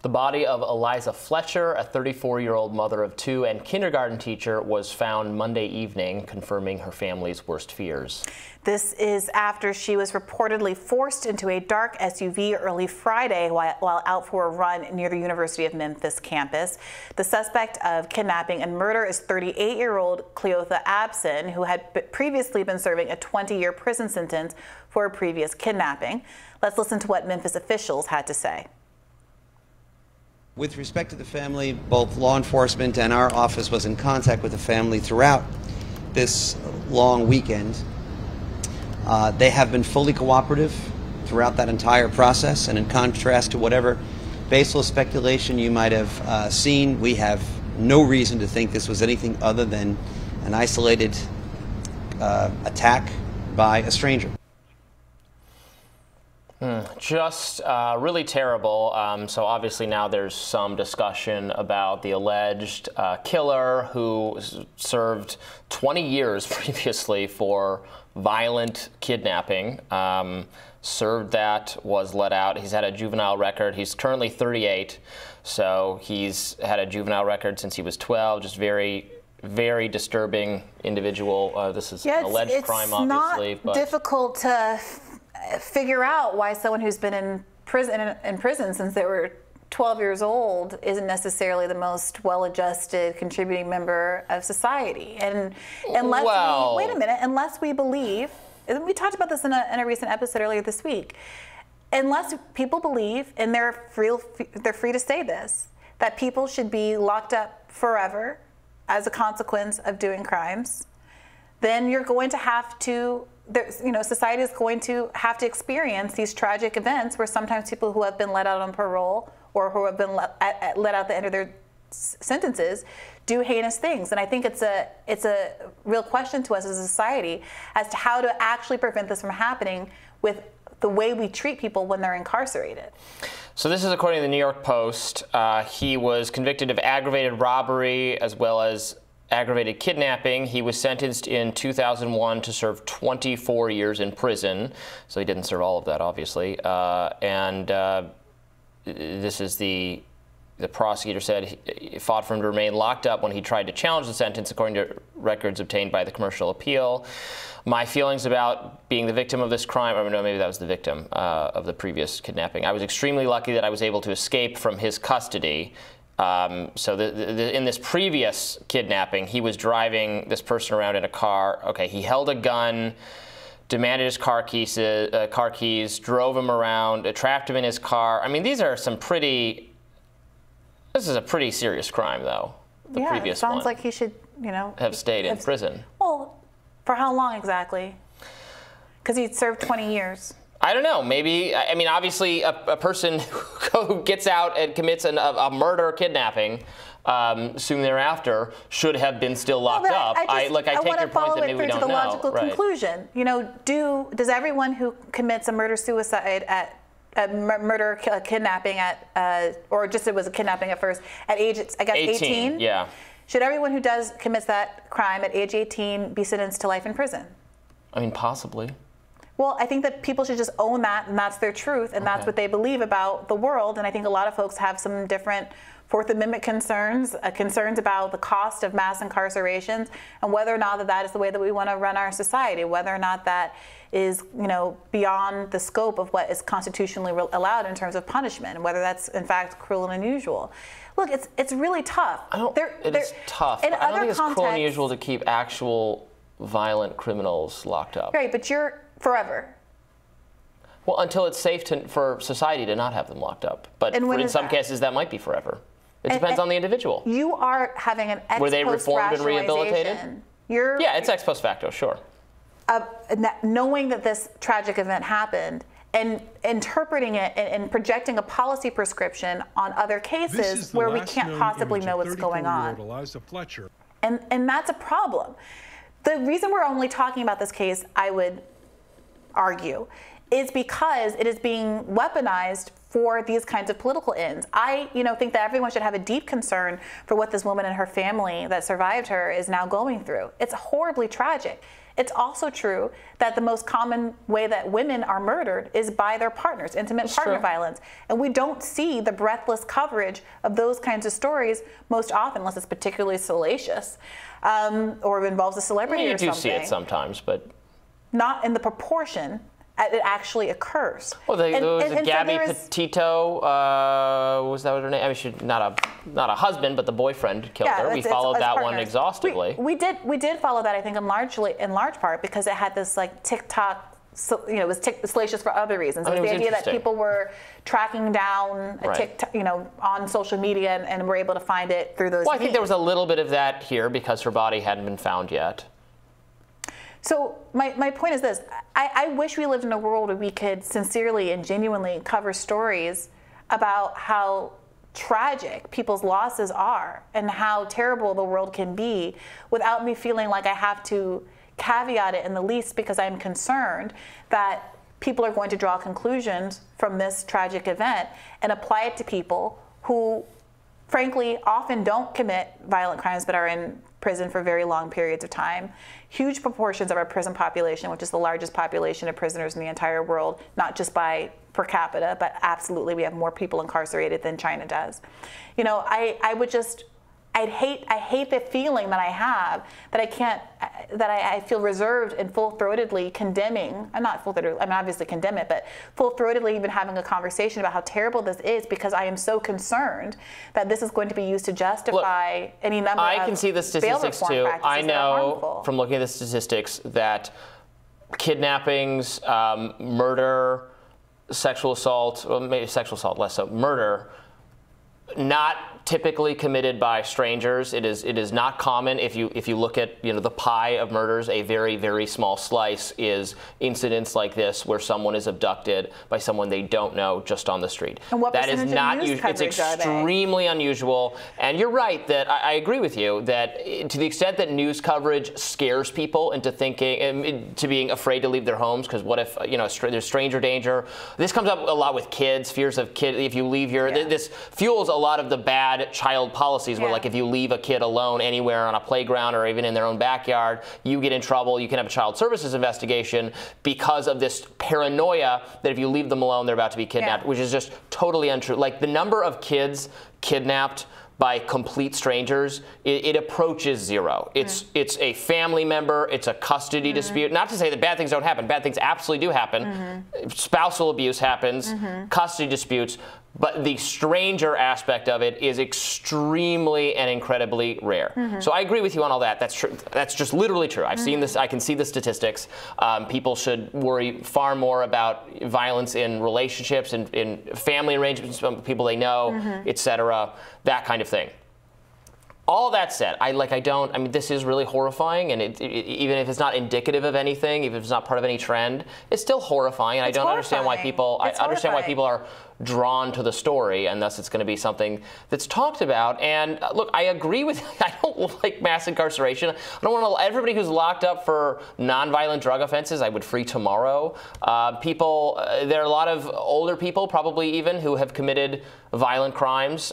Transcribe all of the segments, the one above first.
The body of Eliza Fletcher, a 34-year-old mother of two and kindergarten teacher, was found Monday evening, confirming her family's worst fears. This is after she was reportedly forced into a dark SUV early Friday while out for a run near the University of Memphis campus. The suspect of kidnapping and murder is 38-year-old Cleotha Abston, who had previously been serving a 20-year prison sentence for a previous kidnapping. Let's listen to what Memphis officials had to say. With respect to the family, both law enforcement and our office was in contact with the family throughout this long weekend. They have been fully cooperative throughout that entire process, and in contrast to whatever baseless speculation you might have seen, we have no reason to think this was anything other than an isolated attack by a stranger. Just really terrible. So obviously now there's some discussion about the alleged killer who served 20 years previously for violent kidnapping. Served that, was let out. He's had a juvenile record. He's currently 38, so he's had a juvenile record since he was 12. Just very disturbing individual. This is an alleged crime, obviously. It's not difficult to figure out why someone who's been in prison since they were 12 years old isn't necessarily the most well-adjusted contributing member of society. And unless wait a minute, unless we believe, and we talked about this in a recent episode earlier this week, unless people believe, and they're free to say this, that people should be locked up forever as a consequence of doing crimes, then you're going to have to, society is going to have to experience these tragic events where sometimes people who have been let out on parole or who have been let out at the end of their sentences do heinous things. And I think it's a real question to us as a society as to how to actually prevent this from happening with the way we treat people when they're incarcerated. So this is according to the New York Post. He was convicted of aggravated robbery as well as aggravated kidnapping. He was sentenced in 2001 to serve 24 years in prison. So he didn't serve all of that, obviously. This is the prosecutor said he fought for him to remain locked up when he tried to challenge the sentence, according to records obtained by the Commercial Appeal. My feelings about being the victim of this crime, or no, maybe that was the victim of the previous kidnapping. I was extremely lucky that I was able to escape from his custody. In this previous kidnapping, he was driving this person around in a car. Okay, he held a gun, demanded his car keys, drove him around, trapped him in his car. I mean, these are some pretty. This is a pretty serious crime, though. The previous it sounds one like he should, have stayed in prison. Well, for how long exactly? Because he served 20 years. I don't know. Maybe, I mean, obviously, a person who gets out and commits a murder or kidnapping soon thereafter should have been still locked up. I take your point that maybe we don't know. To the logical conclusion. Does everyone who commits a murder-suicide at kidnapping or just it was a kidnapping at first, at age, I guess, 18? Yeah. Should everyone who commits that crime at age 18 be sentenced to life in prison? I mean, possibly. Well, I think that people should just own that, and that's their truth, and that's what they believe about the world. And I think a lot of folks have some different Fourth Amendment concerns about the cost of mass incarcerations, and whether or not that is the way that we want to run our society, whether or not that is, beyond the scope of what is constitutionally allowed in terms of punishment, and whether that's in fact cruel and unusual. Look, it's really tough. It is tough. I don't think it's cruel and unusual to keep actual violent criminals locked up. Right, but you're forever. Well, until it's safe for society to not have them locked up. But in some cases, that might be forever. It depends on the individual. You are having an ex post Were they reformed and rehabilitated? Yeah, it's ex post facto, sure. Knowing that this tragic event happened and interpreting it and projecting a policy prescription on other cases where we can't possibly know what's going on. Eliza Fletcher. And that's a problem. The reason we're only talking about this case, I would argue, is because it is being weaponized for these kinds of political ends. I think that everyone should have a deep concern for what this woman and her family that survived her is now going through. It's horribly tragic. it's also true that the most common way that women are murdered is by their partners, intimate partner violence. And we don't see the breathless coverage of those kinds of stories most often, unless it's particularly salacious or involves a celebrity or something. You do see it sometimes, but not in the proportion it actually occurs. Well, there was Gabby Petito, was that what her name? I mean, not a husband, but the boyfriend killed her. We followed that one exhaustively. We did follow that, I think, in large part because it had this like TikTok. So, you know, it was salacious for other reasons. It was the idea that people were tracking down a TikTok, you know, on social media and were able to find it through those. Well, I think there was a little bit of that here because her body hadn't been found yet. So my point is this. I wish we lived in a world where we could sincerely and genuinely cover stories about how tragic people's losses are and how terrible the world can be without me feeling like I have to caveat it in the least because I'm concerned that people are going to draw conclusions from this tragic event and apply it to people who, frankly, often don't commit violent crimes but are in prison for very long periods of time. Huge proportions of our prison population, which is the largest population of prisoners in the entire world, not just by per capita, but absolutely we have more people incarcerated than China does. You know, I hate the feeling that I have that I feel reserved and full-throatedly condemning. I'm not full-throatedly, I mean obviously condemn it, but full-throatedly even having a conversation about how terrible this is because I am so concerned that this is going to be used to justify any number of I can see the statistics too. I know from looking at the statistics that kidnappings, murder, sexual assault, well maybe sexual assault less so, murder, not typically committed by strangers. It is not common. If you look at the pie of murders, a very, very small slice is incidents like this where someone is abducted by someone they don't know just on the street. And what that is not usual. It's extremely unusual. And you're right that I agree with you that to the extent that news coverage scares people into thinking, to being afraid to leave their homes, because what if there's stranger danger. This comes up a lot with kids, fears of if you leave your this fuels a lot of the bad child policies where like if you leave a kid alone anywhere on a playground or even in their own backyard, you get in trouble. You can have a child services investigation because of this paranoia that if you leave them alone, they're about to be kidnapped, which is just totally untrue. Like the number of kids kidnapped by complete strangers, it approaches zero. It's a family member, it's a custody dispute. Not to say that bad things don't happen. Bad things absolutely do happen. Spousal abuse happens, custody disputes, but the stranger aspect of it is extremely and incredibly rare. So I agree with you on all that. That's true. That's just literally true. I've seen this. I can see the statistics. People should worry far more about violence in relationships and in family arrangements, people they know, etc. That kind of thing. All that said, I mean, this is really horrifying, and even if it's not indicative of anything, even if it's not part of any trend, it's still horrifying, and I don't understand why people, I understand why people are drawn to the story, and thus it's going to be something that's talked about. And look, I agree with, I don't like mass incarceration. I don't want to, everybody who's locked up for nonviolent drug offenses, I would free tomorrow. There are a lot of older people, probably even, who have committed violent crimes,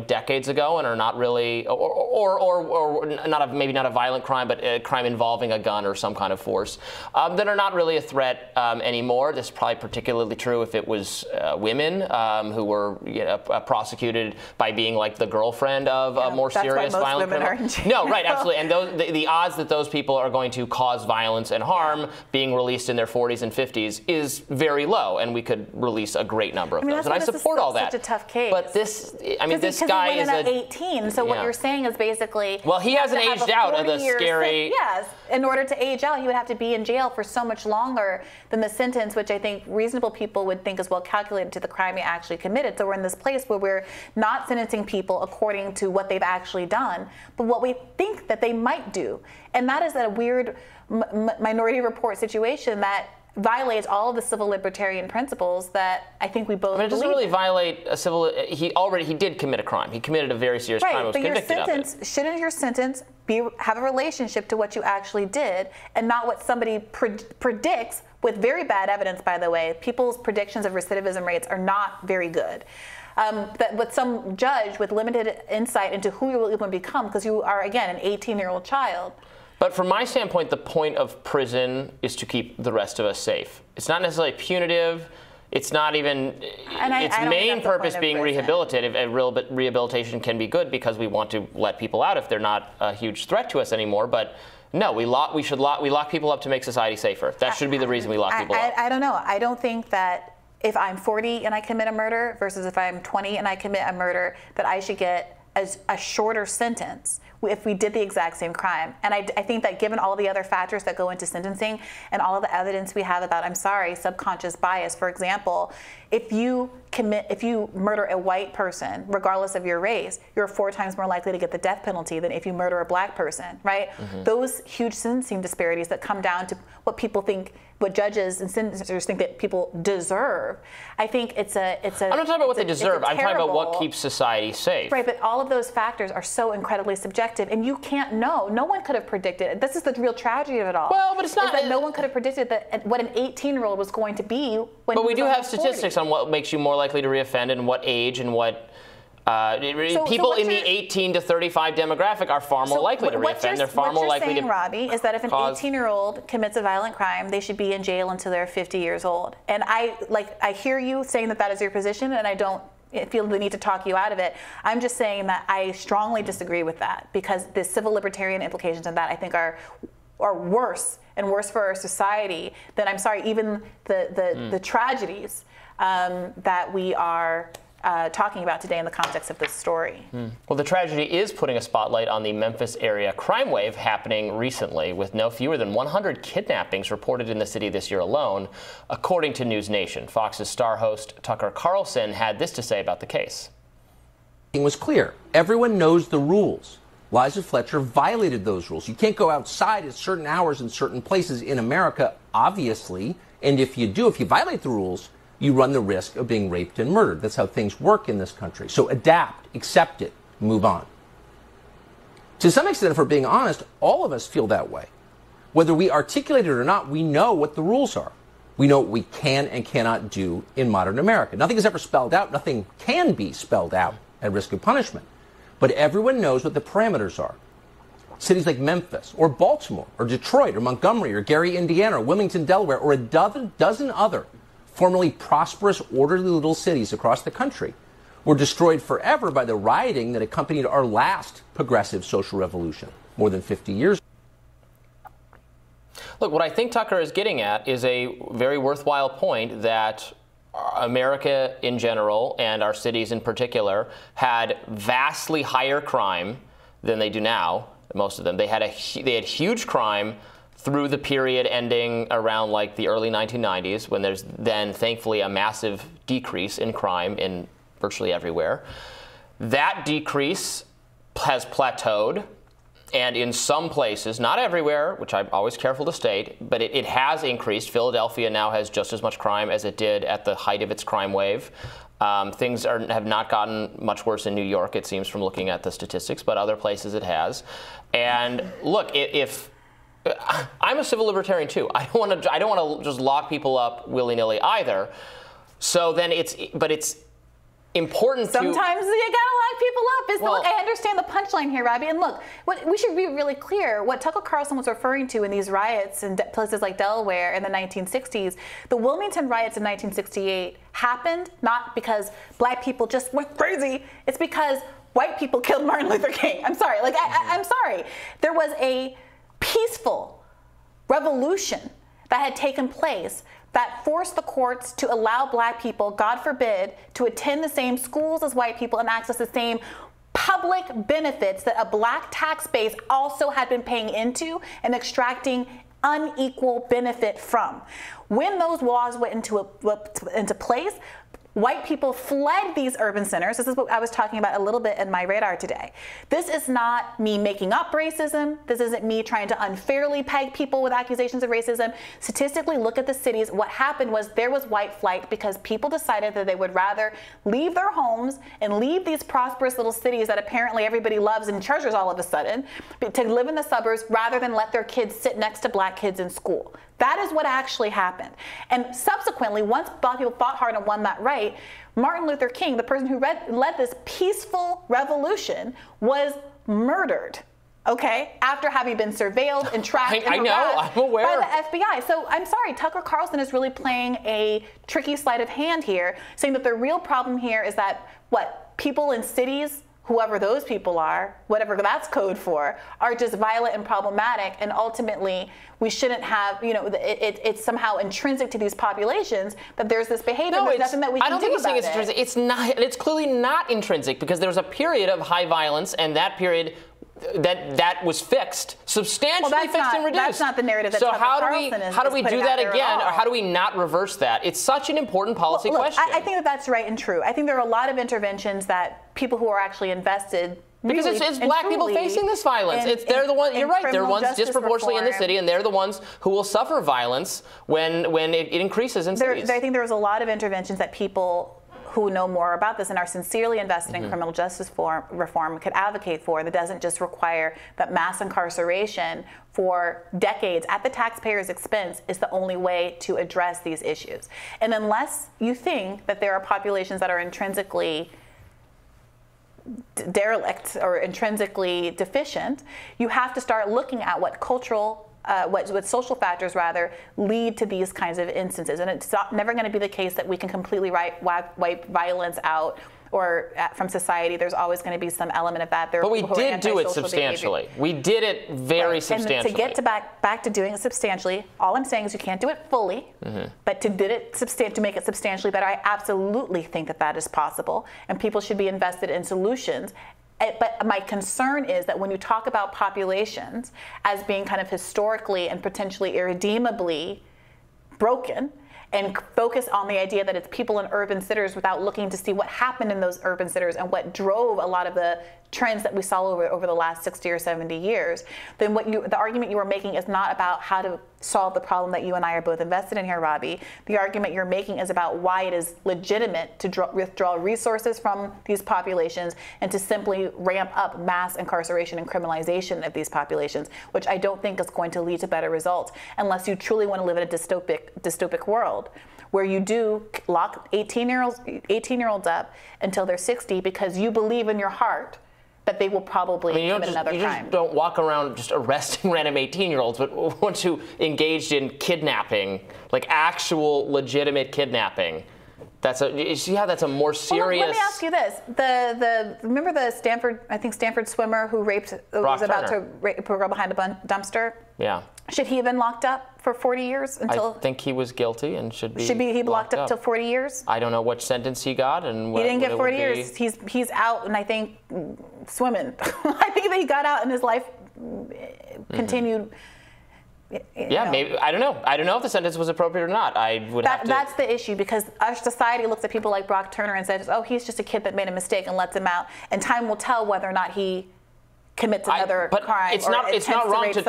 decades ago and are not really, or maybe not a violent crime, but a crime involving a gun or some kind of force, that are not really a threat anymore. This is probably particularly true if it was women who were prosecuted by being like the girlfriend of a more serious violent criminal. No, right, absolutely. And the odds that those people are going to cause violence and harm being released in their 40s and 50s is very low, and we could release a great number of those. And I support all that. Such a tough case. But this, I mean, this guy is at 18. So what you're saying is basically, well, he hasn't aged out of the scary. Yes, in order to age out, he would have to be in jail for so much longer than the sentence, which I think reasonable people would think is well calculated to the crime he actually committed. So we're in this place where we're not sentencing people according to what they've actually done, but what we think that they might do. And that is a weird Minority Report situation that violates all of the civil libertarian principles that I think we both believe. It doesn't really violate a civil. He did commit a crime. He committed a very serious crime. Was convicted of it. Shouldn't your sentence have a relationship to what you actually did, and not what somebody predicts with very bad evidence? By the way, people's predictions of recidivism rates are not very good. That with some judge with limited insight into who you will even become, because you are again an 18-year-old child. But from my standpoint, the point of prison is to keep the rest of us safe. It's not necessarily punitive. It's not even, its main purpose being rehabilitative. Rehabilitation can be good because we want to let people out if they're not a huge threat to us anymore. But no, we lock people up to make society safer. That should be the reason we lock people up. I don't know. I don't think that if I'm 40 and I commit a murder versus if I'm 20 and I commit a murder, that I should get a shorter sentence if we did the exact same crime. And I think that given all the other factors that go into sentencing and all of the evidence we have about, subconscious bias, for example, if you murder a white person, regardless of your race, you're 4 times more likely to get the death penalty than if you murder a black person, right? Mm-hmm. Those huge sentencing disparities that come down to what people think, what judges and sentencers think that people deserve. I think it's a. I'm not talking about what they deserve. I'm talking about what keeps society safe. Right, but all of those factors are so incredibly subjective, and you can't know. No one could have predicted it. This is the real tragedy of it all. Well, but it's not. Is that no one could have predicted that what an 18-year-old was going to be when. But we do have statistics on what makes you more likely to reoffend and what age and what. People in the 18 to 35 demographic are far more likely to reoffend. They're far more likely to. What you're saying, Robbie, is that if an 18-year-old commits a violent crime, they should be in jail until they're 50 years old. And I hear you saying that is your position, and I don't feel the need to talk you out of it. I'm just saying that I strongly disagree with that because the civil libertarian implications of that I think are worse and worse for our society than even the tragedies that we are. Talking about today in the context of this story. Well, the tragedy is putting a spotlight on the Memphis area crime wave happening recently, with no fewer than 100 kidnappings reported in the city this year alone, according to News Nation. Fox's star host Tucker Carlson had this to say about the case. It was clear. Everyone knows the rules. Eliza Fletcher violated those rules. You can't go outside at certain hours in certain places in America, obviously. And if you violate the rules, you run the risk of being raped and murdered. That's how things work in this country. So adapt, accept it, move on. To some extent, if we're being honest, all of us feel that way. Whether we articulate it or not, we know what the rules are. We know what we can and cannot do in modern America. Nothing is ever spelled out. Nothing can be spelled out at risk of punishment. But everyone knows what the parameters are. Cities like Memphis or Baltimore or Detroit or Montgomery or Gary, Indiana or Wilmington, Delaware or a dozen other formerly prosperous, orderly little cities across the country were destroyed forever by the rioting that accompanied our last progressive social revolution more than 50 years. Look, what I think Tucker is getting at is a very worthwhile point that America in general and our cities in particular had vastly higher crime than they do now, most of them. They had huge crime through the period ending around like the early 1990s, when there's then thankfully a massive decrease in crime in virtually everywhere. That decrease has plateaued, and in some places, not everywhere, which I'm always careful to state, but it has increased. Philadelphia now has just as much crime as it did at the height of its crime wave. Things have not gotten much worse in New York, it seems, from looking at the statistics, but other places it has. And look, if I'm a civil libertarian too. I don't want to just lock people up willy-nilly either. So then it's important Sometimes you gotta lock people up. Look, I understand the punchline here, Robbie. And look, we should be really clear. What Tucker Carlson was referring to in these riots in places like Delaware in the 1960s, the Wilmington riots in 1968 happened not because black people just went crazy. It's because white people killed Martin Luther King. I'm sorry. I'm sorry. There was a peaceful revolution that had taken place that forced the courts to allow black people, God forbid, to attend the same schools as white people and access the same public benefits that a black tax base also had been paying into and extracting unequal benefit from. When those laws went into place, white people fled these urban centers. This is what I was talking about a little bit in my radar today. This is not me making up racism. This isn't me trying to unfairly peg people with accusations of racism. Statistically, look at the cities. What happened was there was white flight because people decided that they would rather leave their homes and leave these prosperous little cities that apparently everybody loves and treasures all of a sudden to live in the suburbs rather than let their kids sit next to black kids in school. That is what actually happened. And subsequently, once black people fought hard and won that right, Martin Luther King, the person who led this peaceful revolution, was murdered. okay, after having been surveilled and tracked and I know, harassed I'm aware. by the FBI. So I'm sorry, Tucker Carlson is really playing a tricky sleight of hand here, saying that the real problem here is that, people in cities, whoever those people are, whatever that's code for, are just violent and problematic, and ultimately we shouldn't have, it's somehow intrinsic to these populations that there's this behavior. There's nothing that we can do about it. I don't think it's intrinsic. It's not. It's clearly not intrinsic, because there was a period of high violence, and that period that was fixed, substantially fixed and reduced. That's not the narrative that Tucker Carlson is. How do we do that again, or how do we not not reverse that? It's such an important policy question. I think that's right and true. I think there are a lot of interventions that people who are actually invested. Because it's black people facing this violence. They're the ones. You're right. They're the ones disproportionately in the city, and they're the ones who will suffer violence when it increases in cities. I think there was a lot of interventions that people who know more about this and are sincerely invested in criminal justice reform could advocate for, that doesn't just require that mass incarceration for decades at the taxpayer's expense is the only way to address these issues. And unless you think that there are populations that are intrinsically derelict or intrinsically deficient, you have to start looking at what what social factors rather lead to these kinds of instances. And it's never going to be the case that we can completely wipe violence out or from society. There's always going to be some element of that. But we did do it substantially. Behavior. We did it very substantially. And to get back to doing it substantially, all I'm saying is you can't do it fully, but to make it substantially better, I absolutely think that is possible, and people should be invested in solutions. But my concern is that when you talk about populations as being kind of historically and potentially irredeemably broken, and focus on the idea that it's people in urban centers without looking to see what happened in those urban centers and what drove a lot of the trends that we saw over the last 60 or 70 years, then the argument you are making is not about how to solve the problem that you and I are both invested in here, Robbie. The argument you're making is about why it is legitimate to withdraw resources from these populations and to simply ramp up mass incarceration and criminalization of these populations, which I don't think is going to lead to better results unless you truly want to live in a dystopic world where you do lock 18-year-olds up until they're 60 because you believe in your heart that they will probably commit another crime. You just don't walk around just arresting random 18-year-olds, but once you engaged in kidnapping, like actual legitimate kidnapping, you see how that's a more serious... Well, let me ask you this. Remember the Stanford swimmer who was about to rape a girl behind a dumpster? Yeah. Should he have been locked up for 40 years until... I think he was guilty and should be locked up till 40 years? I don't know what sentence he got and what he didn't get 40 years. He's out, and I think swimming. I think that he got out and his life continued. Yeah, maybe. I don't know. I don't know if the sentence was appropriate or not. That's the issue, because our society looks at people like Brock Turner and says, "Oh, he's just a kid that made a mistake," and lets him out. And time will tell whether or not he commits another crime it's not wrong to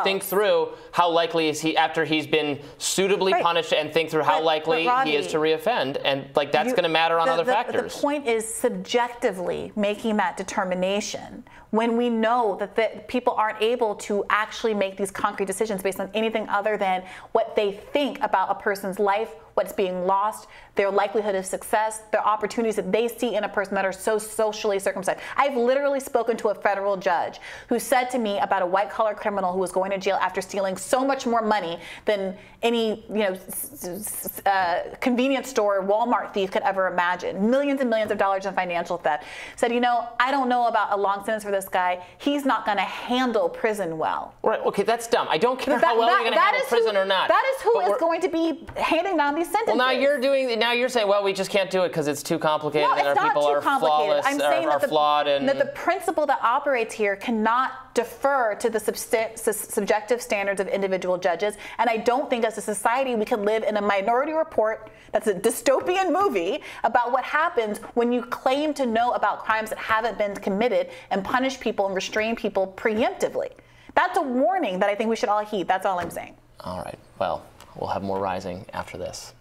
think through how likely is he, after he's been suitably punished, and think through how likely Robbie, he is to reoffend, and that's going to matter on other factors. The point is subjectively making that determination when we know that people aren't able to actually make these concrete decisions based on anything other than what they think about a person's life, what's being lost, their likelihood of success, the opportunities that they see in a person that are so socially circumcised. I've literally spoken to a federal judge who said to me about a white-collar criminal who was going to jail after stealing so much more money than any convenience store or Walmart thief could ever imagine. Millions and millions of dollars in financial theft. Said, I don't know about a long sentence for this guy. He's not going to handle prison well. Right. Okay, that's dumb. I don't care how well you're going to handle prison or not. That is who is going to be handing down these sentences. Well, now you're saying, well, we just can't do it because it's too complicated. No, it's not too complicated. I'm saying that the principle that operates here cannot defer to the subjective standards of individual judges. And I don't think as a society we can live in a Minority Report that's a dystopian movie about what happens when you claim to know about crimes that haven't been committed and punish people and restrain people preemptively. That's a warning that I think we should all heed. That's all I'm saying. All right. Well, we'll have more Rising after this.